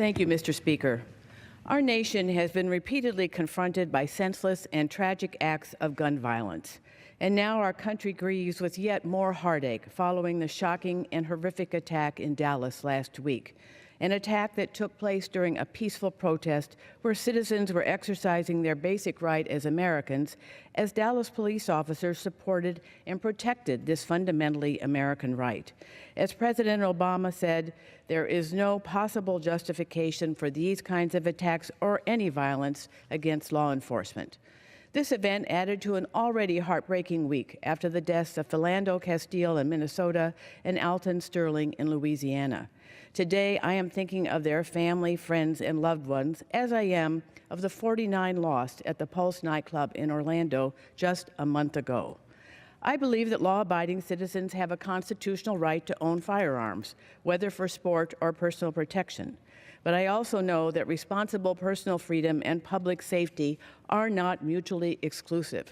Thank you, Mr. Speaker. Our nation has been repeatedly confronted by senseless and tragic acts of gun violence. And now our country grieves with yet more heartache following the shocking and horrific attack in Dallas last week, an attack that took place during a peaceful protest where citizens were exercising their basic right as Americans, as Dallas police officers supported and protected this fundamentally American right. As President Obama said, there is no possible justification for these kinds of attacks or any violence against law enforcement. This event added to an already heartbreaking week after the deaths of Philando Castile in Minnesota and Alton Sterling in Louisiana. Today, I am thinking of their family, friends, and loved ones, as I am of the 49 lost at the Pulse nightclub in Orlando just a month ago. I believe that law-abiding citizens have a constitutional right to own firearms, whether for sport or personal protection. But I also know that responsible personal freedom and public safety are not mutually exclusive.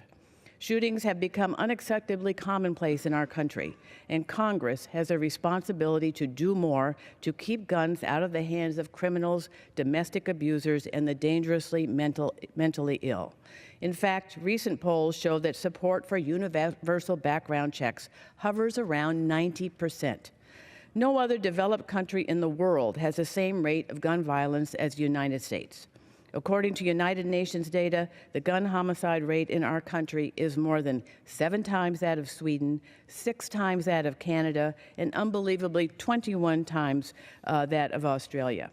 Shootings have become unacceptably commonplace in our country, and Congress has a responsibility to do more to keep guns out of the hands of criminals, domestic abusers, and the dangerously mentally ill. In fact, recent polls show that support for universal background checks hovers around 90%. No other developed country in the world has the same rate of gun violence as the United States. According to United Nations data, the gun homicide rate in our country is more than 7 times that of Sweden, 6 times that of Canada, and unbelievably 21 times that of Australia.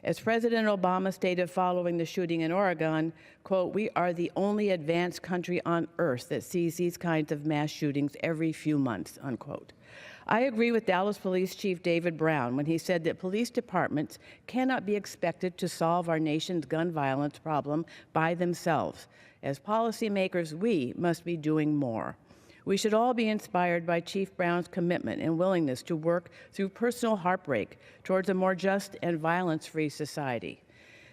As President Obama stated following the shooting in Oregon, quote, "We are the only advanced country on earth that sees these kinds of mass shootings every few months," unquote. I agree with Dallas Police Chief David Brown when he said that police departments cannot be expected to solve our nation's gun violence problem by themselves. As policymakers, we must be doing more. We should all be inspired by Chief Brown's commitment and willingness to work through personal heartbreak towards a more just and violence-free society.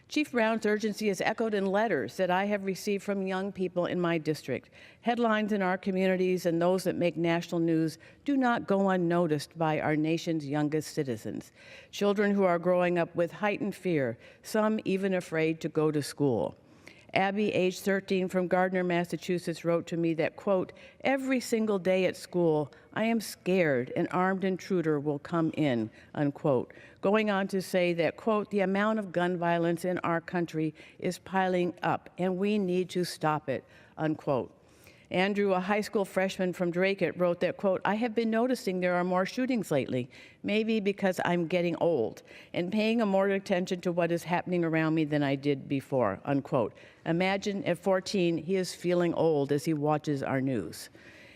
Chief Brown's urgency is echoed in letters that I have received from young people in my district. Headlines in our communities and those that make national news do not go unnoticed by our nation's youngest citizens. Children who are growing up with heightened fear, some even afraid to go to school. Abby, age 13, from Gardner, Massachusetts, wrote to me that, quote, "Every single day at school, I am scared an armed intruder will come in," unquote. Going on to say that, quote, "The amount of gun violence in our country is piling up, and we need to stop it," unquote. Andrew, a high school freshman from Drake, wrote that, quote, "I have been noticing there are more shootings lately, maybe because I'm getting old, and paying more attention to what is happening around me than I did before," unquote. Imagine at 14, he is feeling old as he watches our news.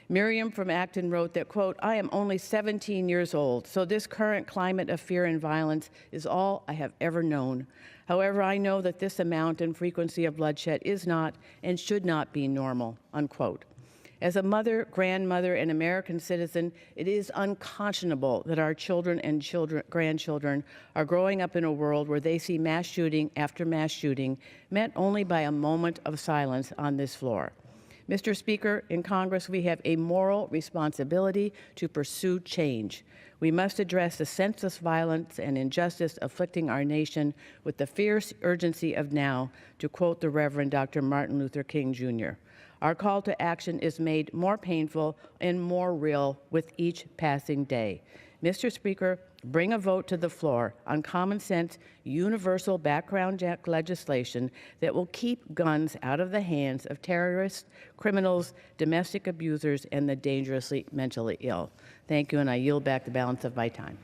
Miriam from Acton wrote that, quote, "I am only 17 years old, so this current climate of fear and violence is all I have ever known. However, I know that this amount and frequency of bloodshed is not and should not be normal," unquote. As a mother, grandmother, and American citizen, it is unconscionable that our children and grandchildren are growing up in a world where they see mass shooting after mass shooting, met only by a moment of silence on this floor. Mr. Speaker, in Congress, we have a moral responsibility to pursue change. We must address the senseless violence and injustice afflicting our nation with the fierce urgency of now, to quote the Reverend Dr. Martin Luther King, Jr. Our call to action is made more painful and more real with each passing day. Mr. Speaker, bring a vote to the floor on common sense, universal background check legislation that will keep guns out of the hands of terrorists, criminals, domestic abusers, and the dangerously mentally ill. Thank you, and I yield back the balance of my time.